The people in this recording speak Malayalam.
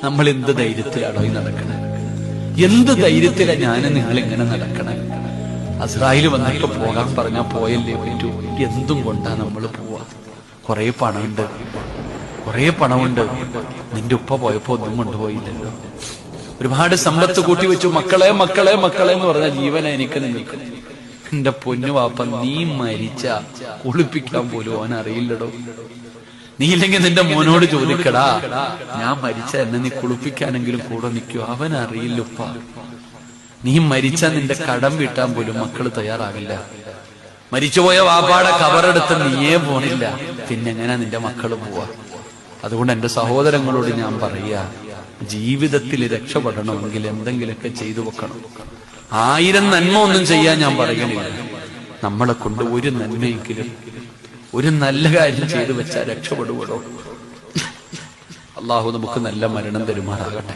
നമ്മൾ എന്ത് ധൈര്യത്തിലാണോ ഈ നടക്കണേ? എന്ത് ധൈര്യത്തിലാ ഞാനും നിങ്ങൾ ഇങ്ങനെ നടക്കണേ? അസ്രായേൽ വന്നപ്പോ പോകാൻ പറഞ്ഞാൽ പോയല്ലേ പറ്റൂ. എന്തും കൊണ്ടാ നമ്മൾ പോവാ? കുറെ പണമുണ്ട്, കുറെ പണമുണ്ട്. നിന്റെ ഉപ്പ പോയപ്പോ ഒന്നും കൊണ്ടുപോയില്ലല്ലോ. ഒരുപാട് സമ്പത്ത് കൂട്ടി വെച്ചു. മക്കളെ മക്കളെ മക്കളെ എന്ന് പറഞ്ഞ ജീവന എനിക്ക് നിങ്ങൾക്ക്. എന്റെ പൊന്നു വാപ്പ, നീ മരിച്ച കുളിപ്പിക്കാൻ പോലും അവൻ അറിയില്ലടോ. നീ ഇല്ലെങ്കിൽ നിന്റെ മോനോട് ചോദിക്കടാ, ഞാൻ മരിച്ച എന്നെ നീ കുളിപ്പിക്കാനെങ്കിലും കൂടെ നിൽക്കൂ. അവൻ അറിയില്ലുപ്പ. നീ മരിച്ച നിന്റെ കടം വീട്ടാൻ പോലും മക്കള് തയ്യാറാകില്ല. മരിച്ചുപോയ വാപ്പാടെ കബറെടുത്ത് നീയേ പോണില്ല, പിന്നെങ്ങനെ നിന്റെ മക്കള് പോവാ? അതുകൊണ്ട് എന്റെ സഹോദരങ്ങളോട് ഞാൻ പറയാ, ജീവിതത്തിൽ രക്ഷപ്പെടണമെങ്കിൽ എന്തെങ്കിലുമൊക്കെ ചെയ്തു വെക്കണം. 1000 നന്മ ഒന്നും ചെയ്യാൻ ഞാൻ പറയണില്ല. നമ്മളെ കൊണ്ട് ഒരു നന്മയെങ്കിലും, ഒരു നല്ല കാര്യം ചെയ്തു വെച്ചാൽ രക്ഷപ്പെടുവോ? അള്ളാഹു നമുക്ക് നല്ല മരണം തരുമാറാകട്ടെ.